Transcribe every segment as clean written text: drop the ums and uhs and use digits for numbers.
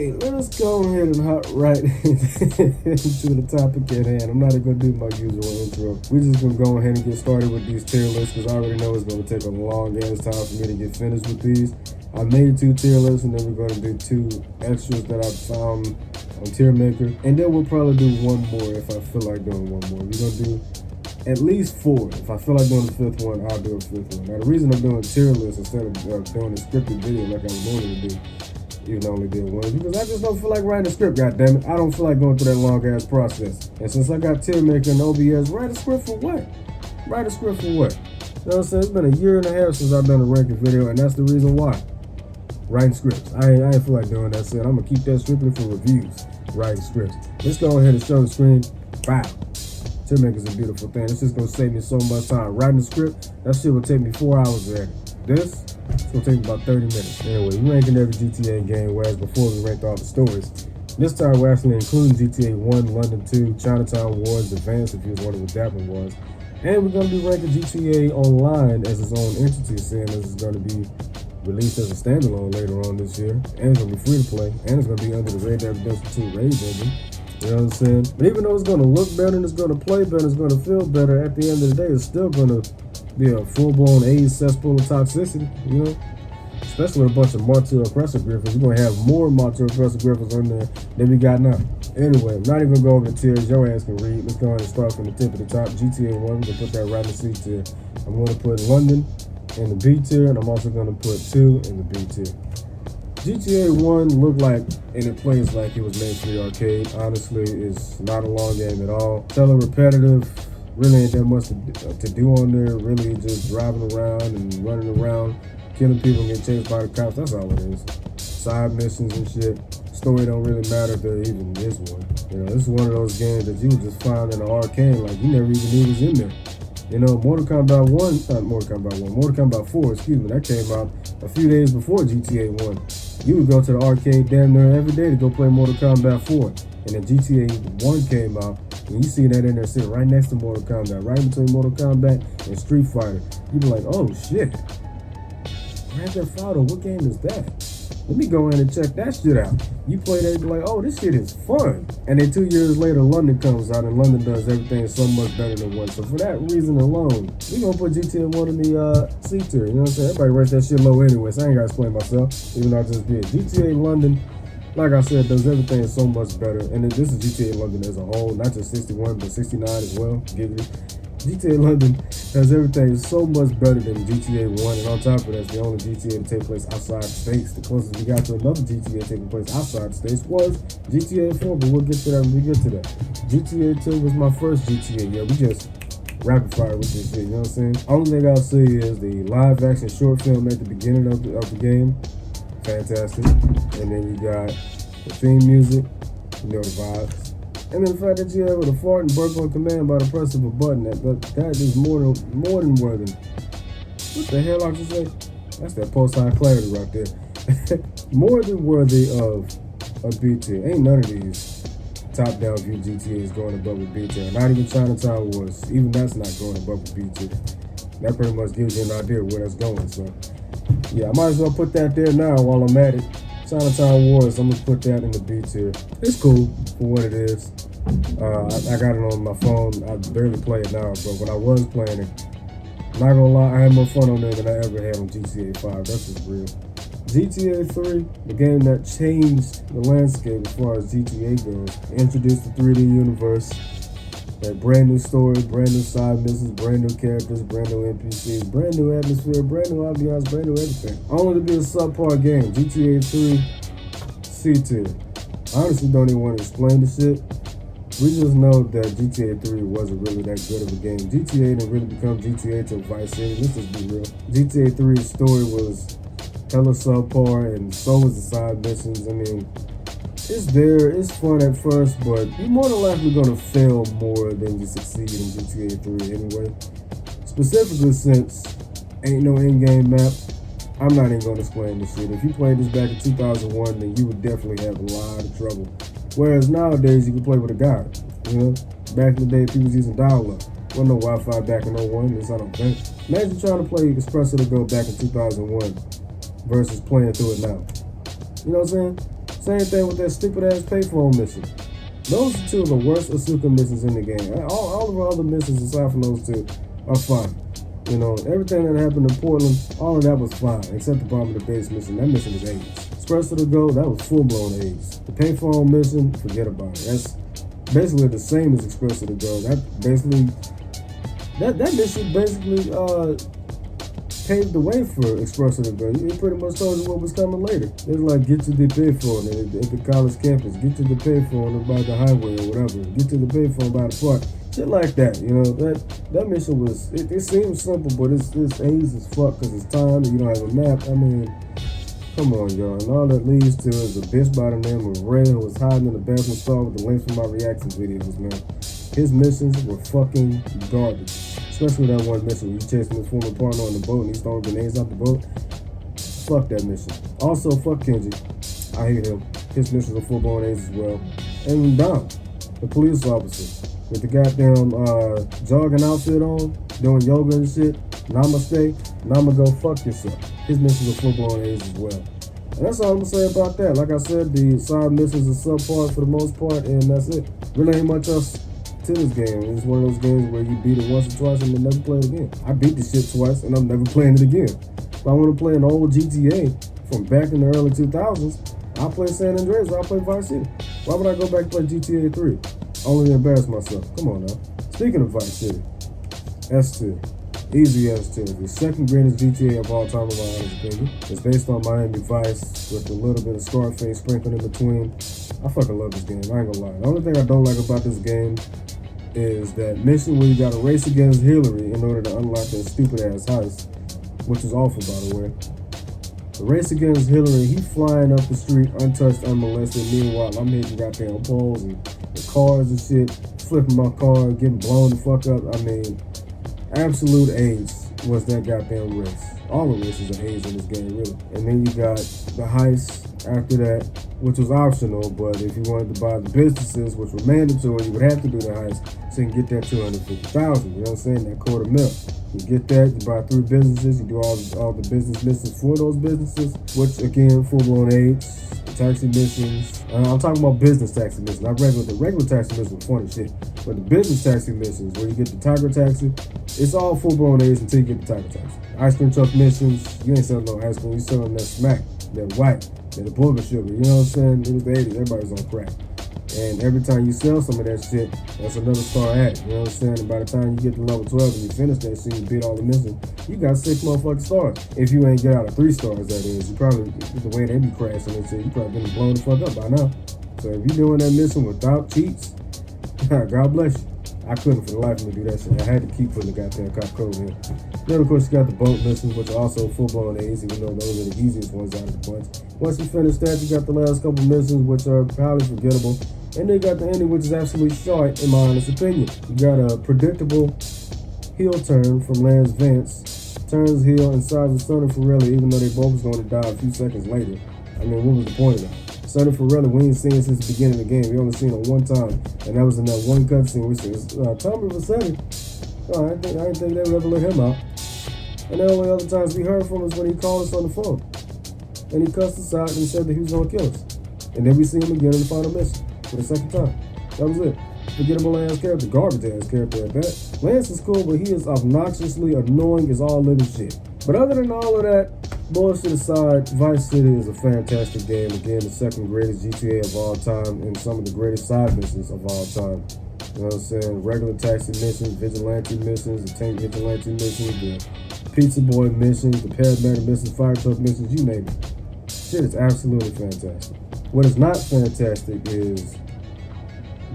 Hey, let us go ahead and hop right into the topic at hand. I'm not even going to do my usual intro. We're just going to go ahead and get started with these tier lists because I already know it's going to take a long ass time for me to get finished with these. I made 2 tier lists and then we're going to do 2 extras that I found on Tier Maker. And then we'll probably do one more if I feel like doing one more. We're going to do at least 4. If I feel like doing the 5th one, I'll do a 5th one. Now, the reason I'm doing tier lists instead of doing a scripted video like I would normally do, even though I only did one, because I just don't feel like writing a script, goddammit. I don't feel like going through that long ass process. And since I got Tier Maker and OBS, write a script for what? Write a script for what? You know what I'm saying? It's been a year and a half since I've done a ranking video, and that's the reason why. Writing scripts. I ain't feel like doing that shit. I'm gonna keep that strictly for reviews. Writing scripts. Let's go ahead and show the screen. Wow. Tier Maker is a beautiful thing. It's just gonna save me so much time. Writing a script, that shit will take me 4 hours to edit. This, it's gonna take me about 30 minutes. Anyway, we're ranking every GTA game, whereas before we ranked all the stories. This time we're actually including GTA 1, London 2, Chinatown Wars, Advance, if you was wondering what that one was. And we're gonna be ranking GTA Online as its own entity, seeing as it's gonna be released as a standalone later on this year. And it's gonna be free to play. And it's gonna be under the Red Dead Redemption 2 Rage engine. You know what I'm saying? But even though it's gonna look better and it's gonna play better, it's gonna feel better, at the end of the day, it's still gonna be a full-blown AIDS cesspool of toxicity, you know? Especially with a bunch of Martyr Oppressor Griffins. You're gonna have more Martyr Oppressor Griffins on there than we got now. Anyway, I'm not even gonna go over the tiers. Your ass can read. Let's go ahead and start from the tip of the top. GTA 1, we're gonna put that right in the C tier. I'm gonna put London in the B tier, and I'm also gonna put 2 in the B tier. GTA 1 looked like, and it plays like it was made for the arcade. Honestly, it's not a long game at all. Hella repetitive. Really ain't that much to do on there. Really just driving around and running around, killing people and getting chased by the cops. That's all it is. Side missions and shit. Story don't really matter if there even is one. You know, this is one of those games that you would just find in an arcade, like you never even knew it was in there. You know, Mortal Kombat 4, excuse me, that came out a few days before GTA 1. You would go to the arcade damn near every day to go play Mortal Kombat 4. And then GTA 1 came out, and you see that in there sitting right next to Mortal Kombat, right between Mortal Kombat and Street Fighter. You be like, oh shit, Grand Theft Auto, what game is that? Let me go in and check that shit out. You play that, you be like, oh, this shit is fun. And then 2 years later, London comes out, and London does everything so much better than 1. So for that reason alone, we gonna put GTA 1 in the C tier. You know what I'm saying? Everybody rates that shit low anyway, so I ain't gotta explain myself, even though I just did. GTA London, like I said, does everything so much better. And then this is GTA London as a whole, not just 61, but 69 as well. Giggity. GTA London does everything so much better than GTA 1, and on top of that, it's the only GTA to take place outside the states. The closest we got to another GTA taking place outside the states was GTA 4, but we'll get to that when we get to that. GTA 2 was my first GTA. Yeah, we just rapid fire with this shit, you know what I'm saying? Only thing I'll say is the live action short film at the beginning of the game, fantastic. And then you got the theme music, you know the vibes. And then the fact that you're able to fart and burp on command by the press of a button, that is more than worthy. What the hell I just say? That's that post-high clarity right there. More than worthy of a B tier. Ain't none of these top-down view GTAs going above a B tier. Not even Chinatown Wars. Even that's not going above a B tier. That pretty much gives you an idea of where that's going. So yeah, I might as well put that there now while I'm at it. Chinatown Wars, I'm gonna put that in the B tier. It's cool for what it is. I got it on my phone. I barely play it now, but when I was playing it, not gonna lie, I had more fun on there than I ever had on GTA 5. That's just real. GTA 3, the game that changed the landscape as far as GTA goes. Introduced the 3D universe. That brand new story, brand new side missions, brand new characters, brand new NPCs, brand new atmosphere, brand new ambiance, brand new everything. Only to be a subpar game. GTA 3, C tier. I honestly don't even want to explain the shit. We just know that GTA 3 wasn't really that good of a game. GTA didn't really become GTA till Vice City. Let's just be real. GTA 3's story was hella subpar, and so was the side missions. I mean, it's there, it's fun at first, but you're more than likely gonna fail more than you succeed in GTA 3 anyway. Specifically since ain't no in-game map. I'm not even gonna explain this shit. If you played this back in 2001, then you would definitely have a lot of trouble. Whereas nowadays you can play with a guide. You know, back in the day people was using dial-up. Wasn't no Wi-Fi back in 01, at least I don't think. Imagine trying to play Espresso to Go back in 2001 versus playing through it now. You know what I'm saying? Same thing with that stupid ass payphone mission. Those are two of the worst Asuka missions in the game. All of our other missions aside from those two are fine. You know, everything that happened in Portland, all of that was fine, except the bottom of the base mission. That mission was AIDS. Express to the Go, that was full-blown AIDS. The payphone mission, forget about it. That's basically the same as Express to the Go. That mission basically paved the way for Express to the Go. It pretty much told you what was coming later. It was like, get to the payphone at the college campus, get to the payphone by the highway or whatever, get to the payphone by the park. Shit like that, you know, that mission was, it seems simple, but it's AIDS as fuck because it's timed and you don't have a map. I mean, come on, y'all. And all that leads to is a bitch by the name of Ray who was hiding in the bathroom stall with the links from my reaction videos, man. His missions were fucking garbage. Especially that one mission where you chasing his former partner on the boat and he's throwing grenades out the boat. Fuck that mission. Also, fuck Kenji. I hate him. His missions are full-blown AIDS as well. And Dom, the police officer, with the goddamn jogging outfit on, doing yoga and shit. Namaste. Nama go fuck yourself. His missions are full-blown AIDS as well. And that's all I'm gonna say about that. Like I said, the side missions are subpar for the most part, and that's it. Really ain't much else to this game. It's one of those games where you beat it once or twice and then never play it again. I beat this shit twice and I'm never playing it again. If I want to play an old GTA from back in the early 2000s, I'll play San Andreas or I'll play Vice City. Why would I go back and play GTA 3? Only to embarrass myself. Come on now. Speaking of Vice City, S2. Easy S2. The second greatest GTA of all time in my honest opinion. It's based on Miami Vice with a little bit of Scarface sprinkled in between. I fucking love this game, I ain't gonna lie. The only thing I don't like about this game is that mission where you gotta race against Hillary in order to unlock that stupid ass heist, which is awful by the way. The race against Hillary, he flying up the street untouched, unmolested. Meanwhile, I'm hitting goddamn poles and cars and shit, flipping my car, getting blown the fuck up. I mean, absolute AIDS was that goddamn race. All the races are AIDS in this game, really. And then you got the heist after that, which was optional, but if you wanted to buy the businesses, which were mandatory, you would have to do the heist so you can get that $250,000. You know what I'm saying? That $250,000. You get that, you buy 3 businesses, you do all the business missions for those businesses, which again, full-blown AIDS, taxi missions. I'm talking about business taxi missions, not regular. The regular taxi missions were funny shit, but the business taxi missions, where you get the Tiger taxi, it's all full-blown AIDS until you get the Tiger taxi. Ice cream truck missions, you ain't selling no ice cream, you selling that smack, that white, that booger sugar. You know what I'm saying? It was the 80s, everybody was on crack. And every time you sell some of that shit, that's another star added. You know what I'm saying? And by the time you get to level 12 and you finish that shit, you beat all the missions, you got 6 motherfucking stars. If you ain't get out of 3 stars, that is. You probably, the way they be crashing and shit, you probably been blown the fuck up by now. So if you're doing that mission without cheats, God bless you. I couldn't for the life of me do that shit. I had to keep putting the goddamn cop code in. Then of course you got the boat missions, which are also full-blown A's, even though those are the easiest ones out of the bunch. Once you finish that, you got the last couple missions, which are highly forgettable. And then you got the ending, which is absolutely short, in my honest opinion. You got a predictable heel turn from Lance Vance. Turns heel and sides with Sonny Forelli, even though they both was going to die a few seconds later. I mean, what was the point of that? Sonny Forelli, we ain't seen him since the beginning of the game. We only seen him one time, and that was in that one cutscene. We said, Tommy Vassetti. Oh, I didn't think they would ever let him out. And the only other times we heard from him was when he called us on the phone. And he cussed us out and said that he was going to kill us. And then we see him again in the final mission for the second time. That was it. Forgettable ass character, garbage ass character at that. Lance is cool, but he is obnoxiously annoying as all living shit. But other than all of that, bullshit aside, Vice City is a fantastic game. Again, the second greatest GTA of all time and some of the greatest side missions of all time. You know what I'm saying? Regular taxi missions, vigilante missions, the tank vigilante missions, the pizza boy missions, the paramedic missions, fire truck missions, you name it. Shit is absolutely fantastic. What is not fantastic is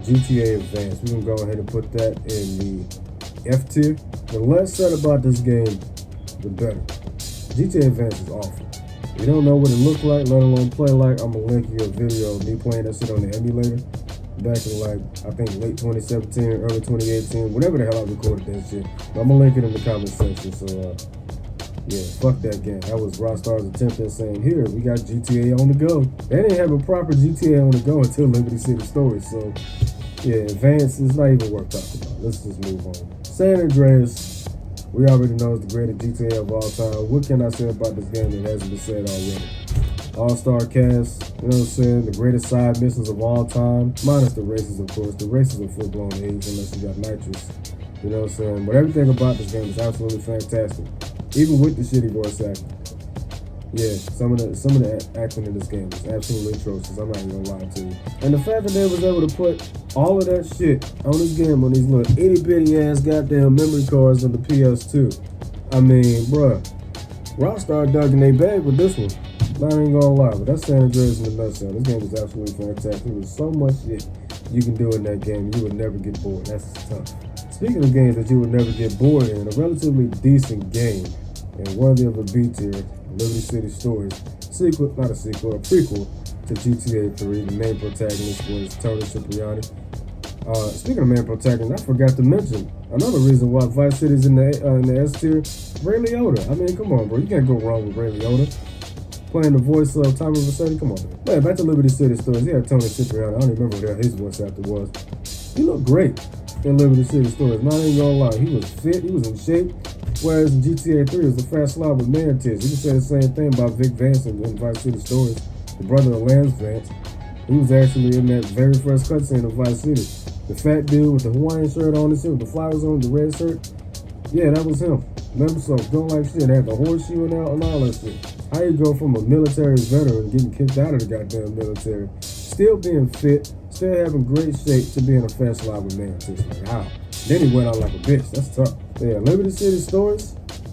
GTA Advance. We're gonna go ahead and put that in the F tier. The less said about this game, the better. GTA Advance is awful. You don't know what it looked like, let alone play like. I'm gonna link you a video of me playing that shit on the emulator back in like, I think late 2017, early 2018, whatever the hell I recorded that shit. But I'm gonna link it in the comment section. So yeah, fuck that game. That was Rockstar's attempt at saying, here, we got GTA on the go. They didn't have a proper GTA on the go until Liberty City Stories. So yeah, Advance is not even worth talking about. Let's just move on. San Andreas, we already know it's the greatest GTA of all time. What can I say about this game that hasn't been said already? all-star cast, you know what I'm saying? The greatest side missions of all time, minus the races, of course. The races are full-blown AIDS unless you got nitrous, you know what I'm saying? But everything about this game is absolutely fantastic, even with the shitty voice acting. Yeah, some of the acting in this game is absolutely atrocious. I'm not even gonna lie to you. And the fact that they was able to put all of that shit on this game on these little itty bitty ass goddamn memory cards on the PS2. I mean, bruh, Rockstar dug in their bag with this one. Not even gonna lie, but that's San Andreas in a nutshell. This game is absolutely fantastic. There's so much shit you can do in that game. You would never get bored. That's tough. Speaking of games that you would never get bored in, a relatively decent game and worthy of a B tier, Liberty City Stories, sequel, not a sequel, a prequel to GTA 3. The main protagonist was Tony Cipriani. Speaking of main protagonist, I forgot to mention another reason why Vice City's in the S tier. Ray Liotta. I mean, come on, bro, you can't go wrong with Ray Liotta playing the voice of Tommy Vercetti. Come on, man. Man, back to Liberty City Stories. He had Tony Cipriani. I don't even remember what his voice actor was. He looked great in Liberty City Stories. Not even gonna lie, he was fit, he was in shape. Whereas in GTA 3, it was a fat slob with man tits. You can say the same thing about Vic Vance in Vice City Stories, the brother of Lance Vance. He was actually in that very first cutscene of Vice City. The fat dude with the Hawaiian shirt on his shit, with the flowers on, the red shirt. Yeah, that was him. Remember, so don't like shit. They had the horseshoe and all that shit. How you go from a military veteran getting kicked out of the goddamn military, still being fit, still having great shape, to being a fat slob with man tits? Like, how? Then he went out like a bitch. That's tough. Yeah, Liberty City Stories,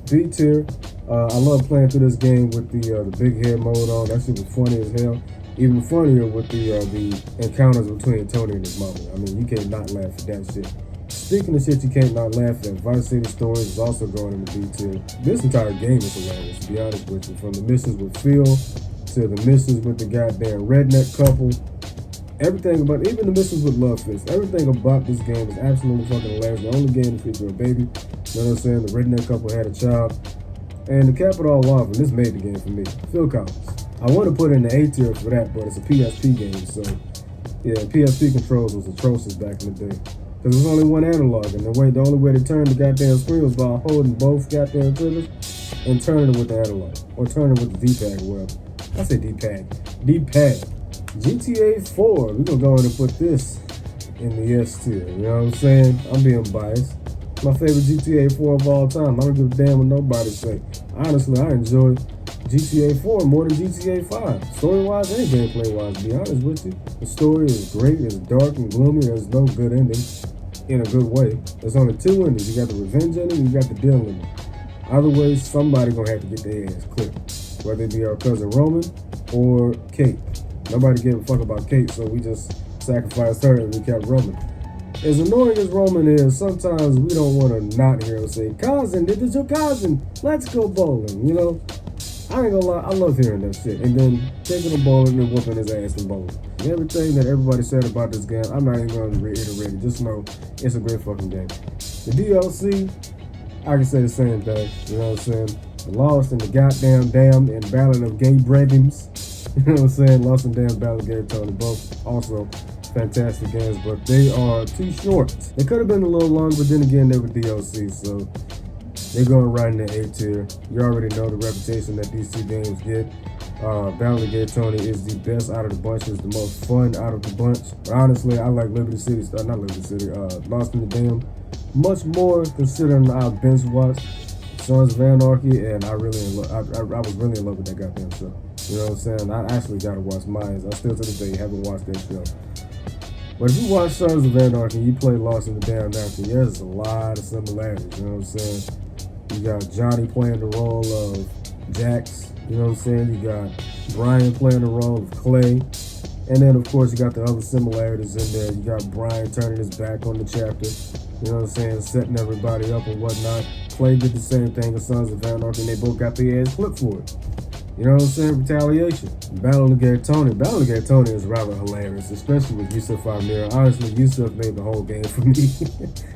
B tier. I love playing through this game with the big head mode on. That shit was funny as hell. Even funnier with the encounters between Tony and his mama. I mean, you can't not laugh at that shit. Speaking of shit you can't not laugh at, Vice City Stories is also going in the B tier. This entire game is hilarious, to be honest with you. From the missions with Phil to the missions with the goddamn redneck couple. Everything about, even the missions with Love Fist, everything about this game is absolutely fucking hilarious. The only game to feature a baby, you know what I'm saying? The redneck couple had a child. And to cap it all off, and this made the game for me, Phil Collins. I want to put in the A tier for that, but it's a PSP game, so yeah, PSP controls was atrocious back in the day. Because there was only one analog, and the only way to turn the goddamn screen was by holding both goddamn triggers and turning it with the analog, or turning it with the D-pad or whatever. I say D-pad. D-pad. GTA 4, we're gonna go ahead and put this in the S tier, you know what I'm saying? I'm being biased. My favorite GTA 4 of all time. I don't give a damn what nobody say. Honestly, I enjoy GTA 4 more than GTA 5. Story-wise and gameplay-wise, to be honest with you. The story is great, it's dark and gloomy, there's no good ending in a good way. There's only two endings. You got the revenge ending, you got the deal ending. Either way, somebody gonna have to get their ass clipped. Whether it be our cousin Roman or Kate. Nobody gave a fuck about Kate, so we just sacrificed her and we kept Roman. As annoying as Roman is, sometimes we don't want to not hear him say, "Cousin, this is your cousin. Let's go bowling." You know, I ain't gonna lie, I love hearing that shit. And then taking him bowling and whooping his ass in bowling. And everything that everybody said about this game, I'm not even gonna reiterate it. Just know it's a great fucking game. The DLC, I can say the same thing. You know what I'm saying? Lost in the goddamn dam and Ballad of Gay Brevims. You know what I'm saying? Lost and Damn, Ballad of Gay Tony. Both also fantastic games, but they are too short. They could have been a little long, but then again, they were DLC, so they're going right in the A tier. You already know the reputation that these two games get. Ballad of Gay Tony is the best out of the bunch, is the most fun out of the bunch. But honestly, I like Liberty City, not Liberty City, Lost in the Dam much more, considering I binge watched Sons of Anarchy, and I was really in love with that goddamn show. You know what I'm saying? I actually gotta watch mine. I still to this day haven't watched that show. But if you watch Sons of Anarchy and you play Lost in the Damn Anarchy, there's a lot of similarities, you know what I'm saying? You got Johnny playing the role of Jax, you know what I'm saying? You got Brian playing the role of Clay. And then, of course, you got the other similarities in there. You got Brian turning his back on the chapter, you know what I'm saying, setting everybody up and whatnot. Clay did the same thing as Sons of Anarchy, and they both got their ass flipped for it. You know what I'm saying? Retaliation. Battle of Gay Tony. Battle of Gay Tony is rather hilarious, especially with Yusuf Amir. Honestly, Yusuf made the whole game for me.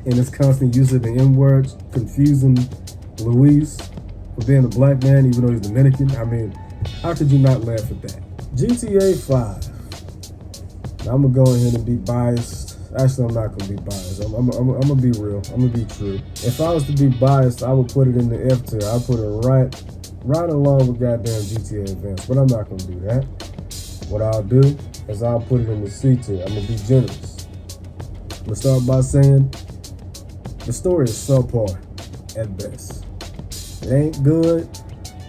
And his constant use of the M-words, confusing Luis for being a black man, even though he's Dominican. I mean, how could you not laugh at that? GTA 5. Now, I'm going to go ahead and be biased. Actually, I'm not going to be biased. I'm going to be real. I'm going to be true. If I was to be biased, I would put it in the F tier. I'd put it right right along with goddamn GTA events, but I'm not gonna do that. What I'll do is I'll put it in the C tier. I'm gonna be generous. I'm gonna start by saying the story is subpar at best. It ain't good,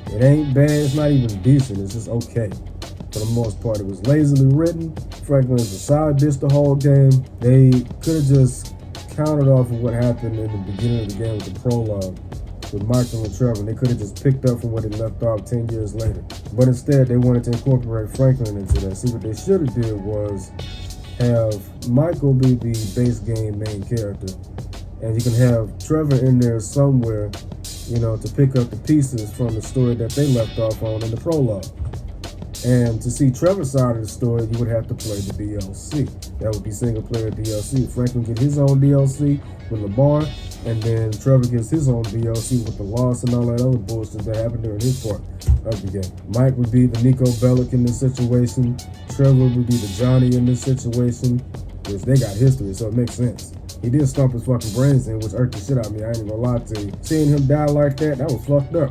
it ain't bad, it's not even decent, it's just okay. For the most part, it was lazily written. Franklin is a side dish the whole game. They could have just countered off of what happened in the beginning of the game with the prologue with Michael and Trevor. They could have just picked up from where they left off 10 years later. But instead, they wanted to incorporate Franklin into that. See, what they should have did was have Michael be the base game main character, and you can have Trevor in there somewhere, you know, to pick up the pieces from the story that they left off on in the prologue. And to see Trevor's side of the story, you would have to play the DLC. That would be single player DLC. Franklin get his own DLC with Lamar, and then Trevor gets his own DLC with the loss and all that other bullshit that happened during his part of the game. Mike would be the Nico Bellic in this situation. Trevor would be the Johnny in this situation, which they got history, so it makes sense. He did stomp his fucking brains in, which irked the shit out of me. I ain't even gonna lie to you. Seeing him die like that was fucked up.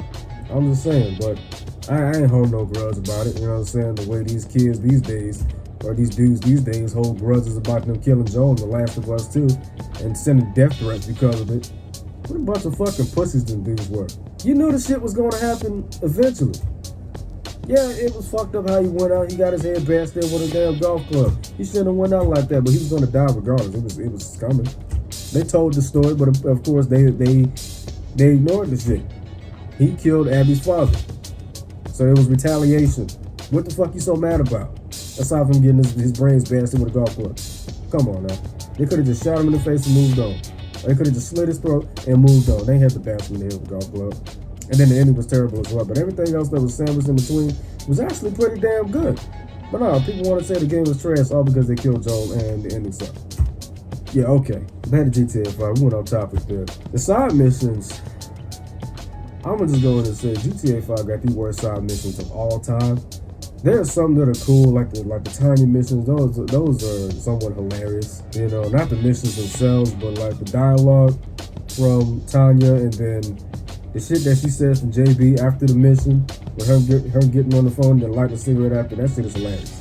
I'm just saying, but I ain't hold no grudge about it. You know what I'm saying? The way these kids these days, or these dudes these days, hold grudges about them killing Joel in The Last of Us 2 and sending death threats because of it. What a bunch of fucking pussies them dudes were. You knew the shit was gonna happen eventually. Yeah, it was fucked up how he went out. He got his head bashed in with a damn golf club. He shouldn't have went out like that, but he was gonna die regardless. It was coming. They told the story, but of course they ignored the shit. He killed Abby's father. So it was retaliation. What the fuck you so mad about? Aside from getting his brains bashed in with a golf club. Come on now. They could have just shot him in the face and moved on. Or they could have just slit his throat and moved on. They had to bash him in the head with a golf club. And then the ending was terrible as well. But everything else that was sandwiched in between was actually pretty damn good. But no, people want to say the game was trash all because they killed Joel and the ending sucked. Yeah, okay. Back to GTA 5. We went off topic there. The side missions, I'm gonna just go in and say GTA 5 got the worst side missions of all time. There are some that are cool, like the tiny missions. Those are somewhat hilarious. You know, not the missions themselves, but like the dialogue from Tanya, and then the shit that she says to JB after the mission, with her getting on the phone and lighting a cigarette after. That shit is hilarious.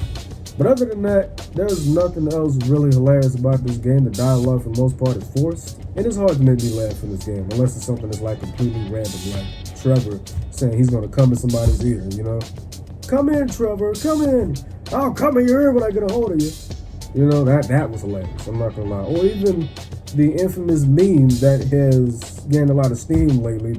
But other than that, there's nothing else really hilarious about this game. The dialogue for the most part is forced. And it's hard to make me laugh in this game, unless it's something that's like completely random, like Trevor saying he's gonna come in somebody's ear, you know? Come in, Trevor, come in. I'll come in your ear when I get a hold of you. You know, that was hilarious, I'm not gonna lie. Or even the infamous meme that has gained a lot of steam lately,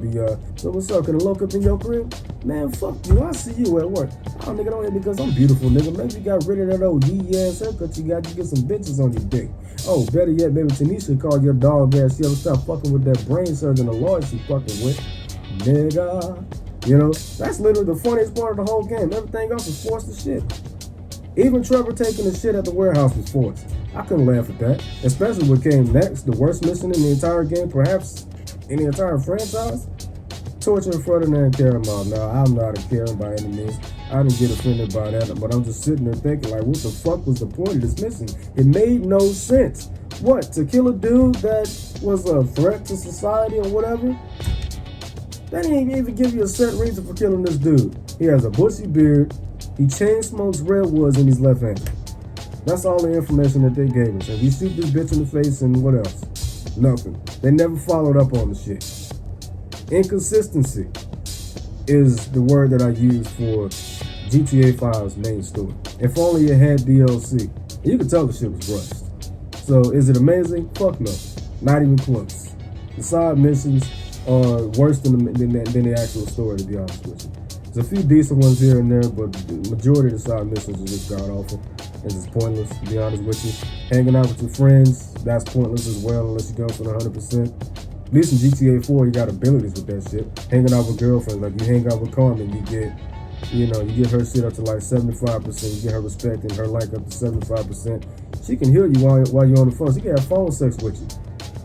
so what's up, can I look up in your crib? Man, fuck you, I see you at work. Oh, nigga, don't hit me because I'm beautiful, nigga. Maybe you got rid of that old yee-ass haircut you got, you get some bitches on your dick. Oh, better yet, maybe Tanisha called your dog ass, she ever stop fucking with that brain surgeon, the lawyer she fucking with. Nigga. You know, that's literally the funniest part of the whole game. Everything else is forced as shit. Even Trevor taking the shit at the warehouse was forced. I couldn't laugh at that. Especially what came next, the worst mission in the entire game, perhaps in the entire franchise. Torture Ferdinand Caramel. Now, I'm not a Karen by any means. I didn't get offended by that, but I'm just sitting there thinking, like, what the fuck was the point of this mission? It made no sense. What, to kill a dude that was a threat to society or whatever? They didn't even give you a set reason for killing this dude. He has a bushy beard. He chain smokes redwoods and he's left-handed. That's all the information that they gave us. And you shoot this bitch in the face and what else? Nothing. They never followed up on the shit. Inconsistency is the word that I use for GTA 5's main story. If only it had DLC. You could tell the shit was rushed. So is it amazing? Fuck no. Not even close. The side missions are worse than the actual story, to be honest with you. There's a few decent ones here and there, but the majority of the side missions are just god-awful. It's just pointless, to be honest with you. Hanging out with your friends, that's pointless as well, unless you go for the 100%. At least in GTA 4, you got abilities with that shit. Hanging out with girlfriends, like you hang out with Carmen, you get her shit up to like 75%, you get her respect and her like up to 75%. She can hear you while you're on the phone. She can have phone sex with you.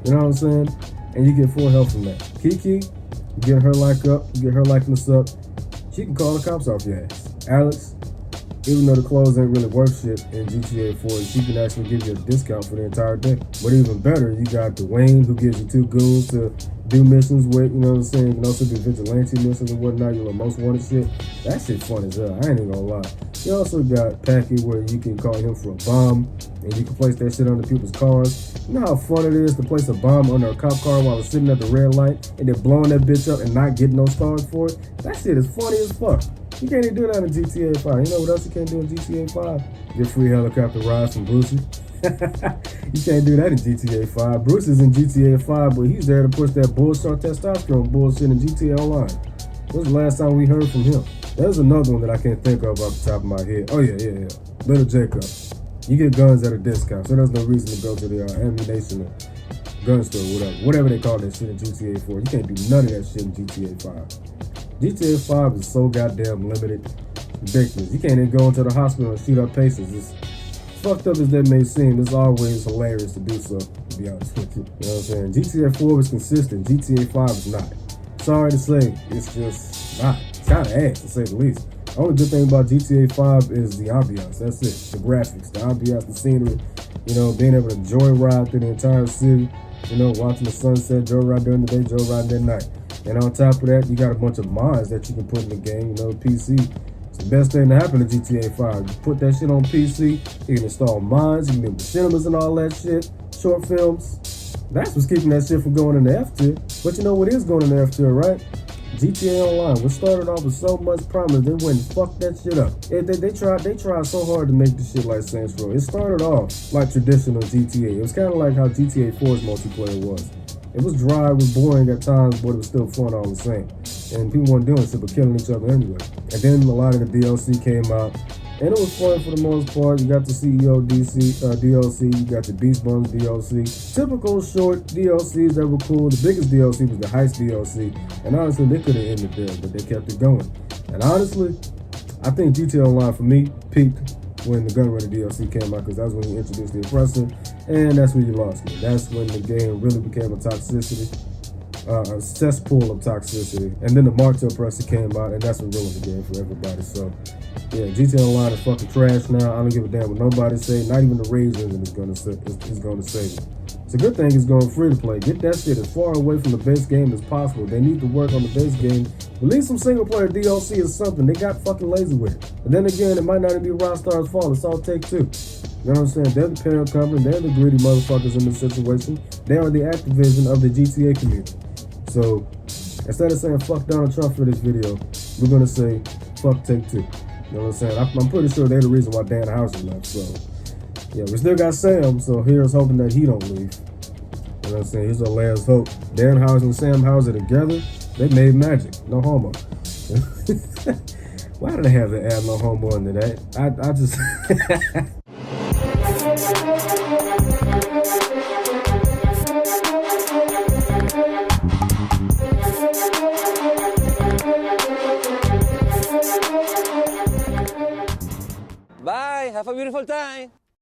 You know what I'm saying? And you get full health from that. Kiki, you get her like up, you get her likeness up. She can call the cops off your ass. Alex, even though the clothes ain't really worth shit in GTA 4, she can actually give you a discount for the entire day. But even better, you got Dwayne, who gives you 2 goons to do missions with, you know what I'm saying? You can also do vigilante missions and whatnot, your most wanted shit. That shit fun as hell, I ain't even gonna lie. You also got Packy where you can call him for a bomb, and you can place that shit under people's cars. You know how fun it is to place a bomb under a cop car while it's sitting at the red light, and they're blowing that bitch up and not getting no stars for it? That shit is funny as fuck. You can't even do that in GTA 5. You know what else you can't do in GTA 5? Get free helicopter rides from Brucey. You can't do that in GTA 5. Bruce is in GTA 5, but he's there to push that bullshit testosterone bullshit in GTA Online. When's the last time we heard from him? There's another one that I can't think of off the top of my head. Oh, yeah. Little Jacob. You get guns at a discount, so there's no reason to go to the ammunition or gun store, whatever they call that shit in GTA 4. You can't do none of that shit in GTA 5. GTA 5 is so goddamn limited. Ridiculous. You can't even go into the hospital and shoot up patients. It's fucked up as that may seem, it's always hilarious to do so, to be honest with you. You know what I'm saying? GTA 4 is consistent, GTA 5 is not. Sorry to say, it's just not. It's kind of ass, to say the least. The only good thing about GTA 5 is the ambiance, that's it. The graphics, the ambiance, the scenery, you know, being able to joyride through the entire city, you know, watching the sunset, joyride during the day, joyride at night. And on top of that, you got a bunch of mods that you can put in the game, you know, PC. The best thing to happen to GTA 5. You put that shit on PC, you can install mods, you can do cinemas and all that shit, short films. That's what's keeping that shit from going into F tier. But you know what is going into F tier, right? GTA Online, which started off with so much promise, they went and fucked that shit up. They tried so hard to make this shit like Saints Row. It started off like traditional GTA. It was kind of like how GTA 4's multiplayer was. It was dry, it was boring at times, but it was still fun all the same. And people weren't doing shit but killing each other anyway. And then a lot of the DLC came out, and it was fun for the most part. You got the CEO DLC, you got the Beast Bums DLC. Typical short DLCs that were cool. The biggest DLC was the Heist DLC, and honestly, they could have ended there, but they kept it going. And honestly, I think GTA Online for me peaked when the Gun Runner DLC came out, because that's when he introduced the Oppressor, and that's when you lost me. That's when the game really became a cesspool of toxicity. And then the Martyr Oppressor came out, and that's what ruined the game for everybody. So yeah, GTA Online is fucking trash now. I don't give a damn what nobody say. Not even the Rage engine is gonna save it. It's a good thing it's going free to play. Get that shit as far away from the base game as possible. They need to work on the base game. Release some single player DLC or something. They got fucking lazy with it. But then again, it might not even be Rockstar's fault. It's all Take-Two. You know what I'm saying? They're the parent company. They're the greedy motherfuckers in this situation. They are the Activision of the GTA community. So instead of saying fuck Donald Trump for this video, we're gonna say fuck Take-Two. You know what I'm saying? I'm pretty sure they're the reason why Dan Houser left. So yeah, we still got Sam, so here's hoping that he don't leave. You know what I'm saying? Here's our last hope. Dan Houser and Sam Houser together, they made magic. No homo. Why did I have to add no homo into that? I just... Bye, have a beautiful time.